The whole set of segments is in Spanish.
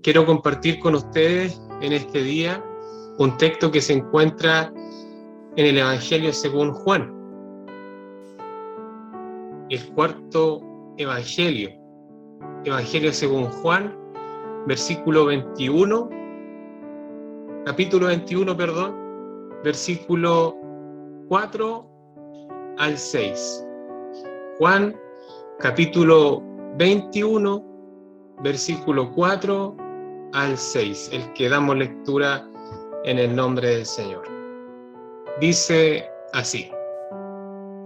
quiero compartir con ustedes en este día un texto que se encuentra en el Evangelio según Juan, el cuarto Evangelio según Juan, capítulo 21, versículo 4 al 6. Juan, capítulo 21, versículo 4 al 6, el que damos lectura en el nombre del Señor. Dice así: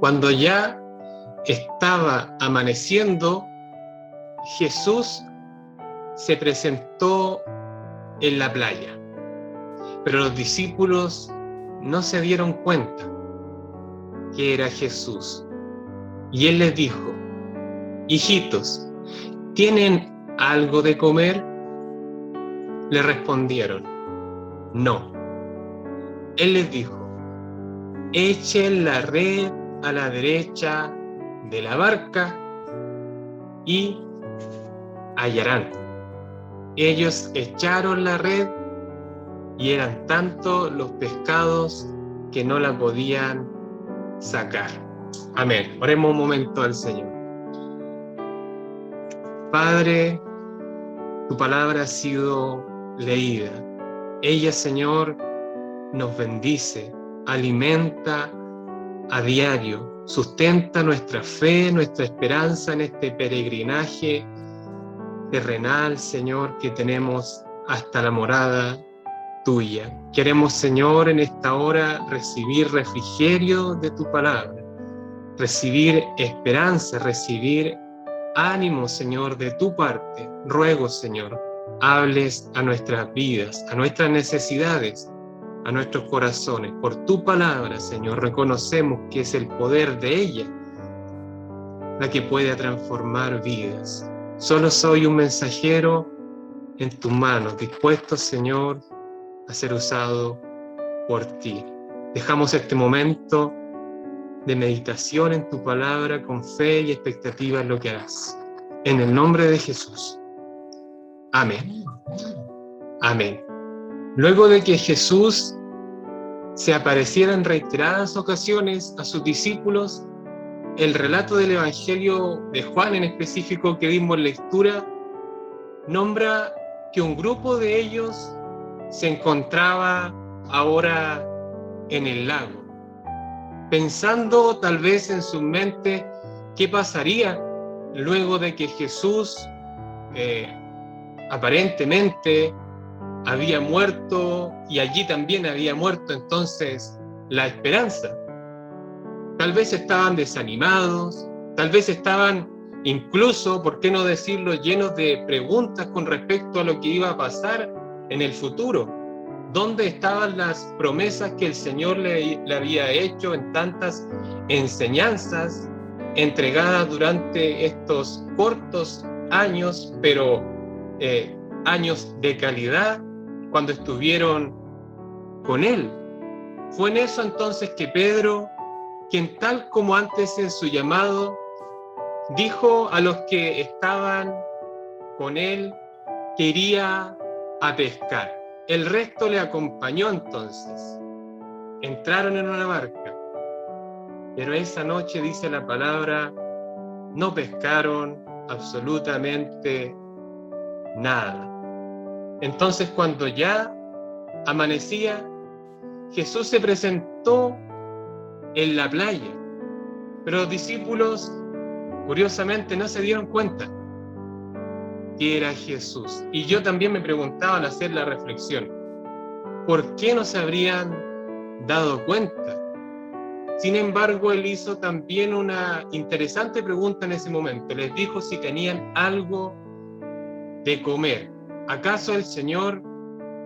cuando ya estaba amaneciendo, Jesús se presentó en la playa, pero los discípulos no se dieron cuenta que era Jesús. Y él les dijo: hijitos, ¿tienen algo de comer? Le respondieron: no. Él les dijo: echen la red a la derecha de la barca y hallarán. Ellos echaron la red y eran tantos los pescados que no la podían sacar. Amén. Oremos un momento al Señor. Padre, tu palabra ha sido leída. Ella, Señor, nos bendice, alimenta a diario, sustenta nuestra fe, nuestra esperanza en este peregrinaje terrenal, Señor, que tenemos hasta la morada tuya. Queremos, Señor, en esta hora recibir refrigerio de tu palabra, recibir esperanza, recibir ánimo, Señor, de tu parte. Ruego, Señor, hables a nuestras vidas, a nuestras necesidades, a nuestros corazones. Por tu palabra, Señor, reconocemos que es el poder de ella la que puede transformar vidas. Solo soy un mensajero en tus manos, dispuesto, Señor, a ser usado por ti. Dejamos este momento de meditación en tu palabra con fe y expectativa en lo que harás. En el nombre de Jesús. Amén. Amén. Luego de que Jesús se apareciera en reiteradas ocasiones a sus discípulos, el relato del Evangelio de Juan en específico que dimos lectura nombra que un grupo de ellos se encontraba ahora en el lago, pensando tal vez en su mente qué pasaría luego de que Jesús aparentemente había muerto y allí también había muerto entonces la esperanza. Tal vez estaban desanimados, tal vez estaban incluso, por qué no decirlo, llenos de preguntas con respecto a lo que iba a pasar en el futuro. ¿Dónde estaban las promesas que el Señor le había hecho en tantas enseñanzas entregadas durante estos cortos años, pero años de calidad, cuando estuvieron con Él? Fue en eso entonces que Pedro, quien tal como antes en su llamado, dijo a los que estaban con Él que iría a pescar. El resto le acompañó entonces. Entraron en una barca, pero esa noche, dice la palabra, no pescaron absolutamente nada. Entonces, cuando ya amanecía, Jesús se presentó en la playa, pero los discípulos, curiosamente, no se dieron cuenta que era Jesús. Y yo también me preguntaba al hacer la reflexión, ¿por qué no se habrían dado cuenta? Sin embargo, él hizo también una interesante pregunta en ese momento. Les dijo si tenían algo de comer. ¿Acaso el Señor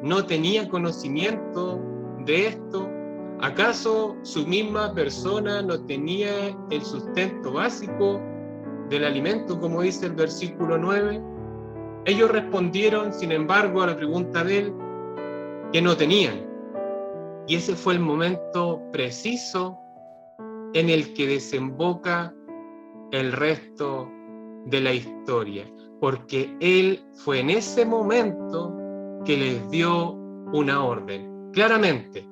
no tenía conocimiento de esto? ¿Acaso su misma persona no tenía el sustento básico del alimento, como dice el versículo 9? Ellos respondieron, sin embargo, a la pregunta de él, que no tenían. Y ese fue el momento preciso en el que desemboca el resto de la historia. porque Él fue en ese momento que les dio una orden. Claramente,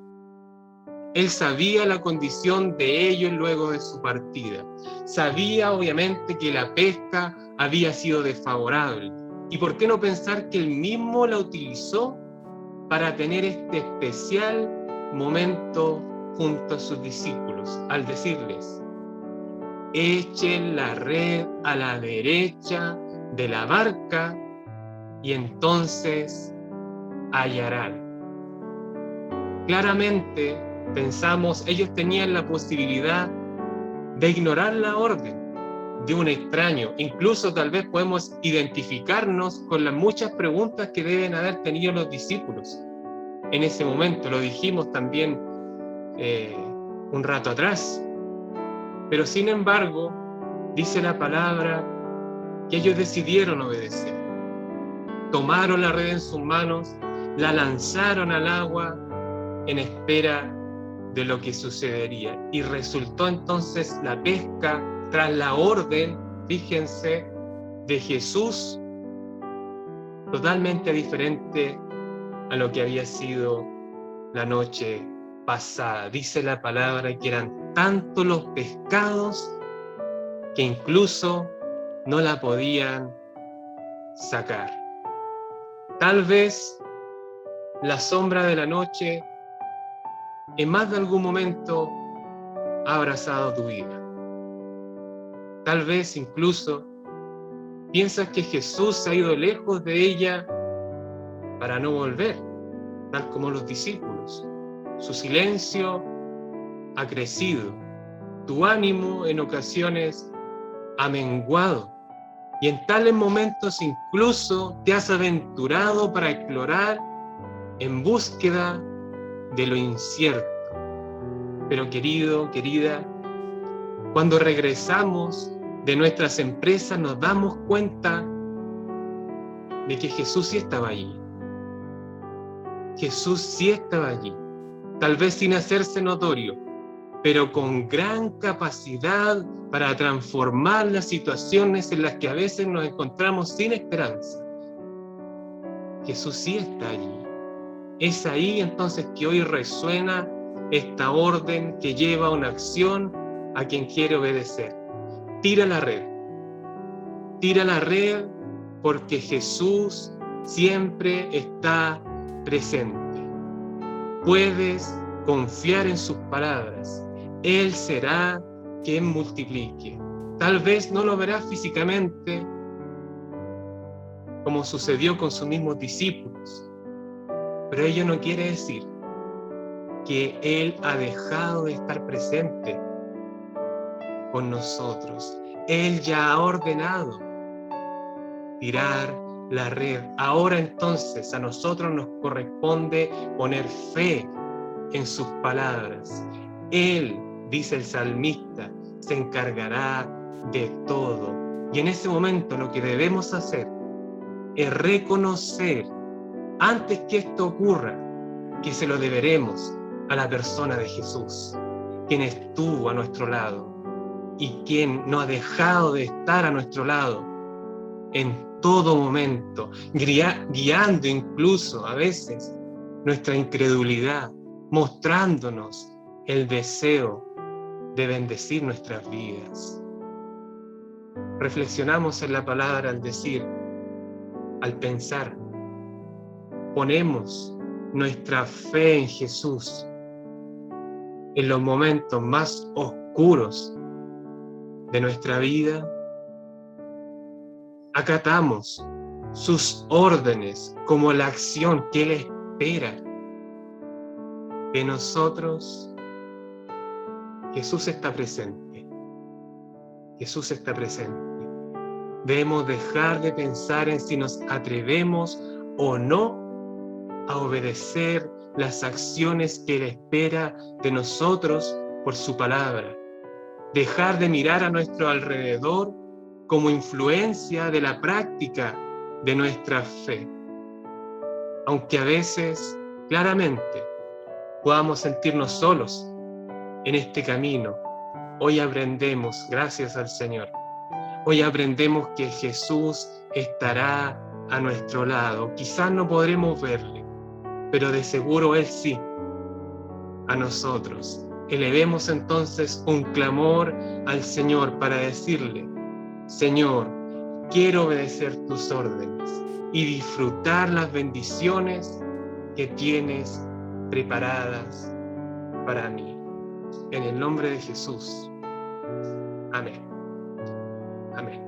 Él sabía la condición de ellos luego de su partida. Sabía obviamente que la pesca había sido desfavorable. ¿Y por qué no pensar que Él mismo la utilizó para tener este especial momento junto a sus discípulos, al decirles: echen la red a la derecha de la barca y entonces hallarán? Claramente pensamos, ellos tenían la posibilidad de ignorar la orden de un extraño. Incluso tal vez podemos identificarnos con las muchas preguntas que deben haber tenido los discípulos en ese momento. Lo dijimos también un rato atrás. Pero sin embargo, dice la palabra que ellos decidieron obedecer. Tomaron la red en sus manos, la lanzaron al agua en espera de lo que sucedería. Y resultó entonces la pesca tras la orden, fíjense, de Jesús, totalmente diferente a lo que había sido la noche pasada. Dice la palabra que eran tantos los pescados que incluso no la podían sacar. Tal vez la sombra de la noche en más de algún momento ha abrazado tu vida. Tal vez incluso piensas que Jesús se ha ido lejos de ella para no volver, tal como los discípulos. Su silencio ha crecido, tu ánimo en ocasiones ha menguado, y en tales momentos incluso te has aventurado para explorar en búsqueda de lo incierto. Pero querido, querida, cuando regresamos de nuestras empresas nos damos cuenta de que Jesús sí estaba allí. Jesús sí estaba allí, tal vez sin hacerse notorio, pero con gran capacidad para transformar las situaciones en las que a veces nos encontramos sin esperanza. Jesús sí está allí. Es ahí entonces que hoy resuena esta orden que lleva una acción a quien quiere obedecer. Tira la red. Tira la red porque Jesús siempre está presente. Puedes confiar en sus palabras. Él será quien multiplique. Tal vez no lo verás físicamente, como sucedió con sus mismos discípulos, pero ello no quiere decir que Él ha dejado de estar presente con nosotros. Él ya ha ordenado tirar la red. Ahora entonces a nosotros nos corresponde poner fe en sus palabras. Él, dice el salmista, se encargará de todo. Y en ese momento lo que debemos hacer es reconocer, antes que esto ocurra, que se lo deberemos a la persona de Jesús, quien estuvo a nuestro lado y quien no ha dejado de estar a nuestro lado en todo momento, guiando incluso a veces nuestra incredulidad, mostrándonos el deseo de bendecir nuestras vidas. Reflexionamos en la palabra al decir, al pensar, ponemos nuestra fe en Jesús en los momentos más oscuros de nuestra vida. Acatamos sus órdenes como la acción que Él espera de nosotros. Jesús está presente. Jesús está presente. Debemos dejar de pensar en si nos atrevemos o no a obedecer las acciones que Él espera de nosotros por su palabra. Dejar de mirar a nuestro alrededor como influencia de la práctica de nuestra fe. Aunque a veces, claramente, podamos sentirnos solos en este camino, hoy aprendemos, gracias al Señor, Hoy aprendemos que Jesús estará a nuestro lado. Quizás no podremos verle, pero de seguro Él sí, a nosotros. Elevemos entonces un clamor al Señor para decirle: Señor, quiero obedecer tus órdenes y disfrutar las bendiciones que tienes preparadas para mí. En el nombre de Jesús. Amén. Amén.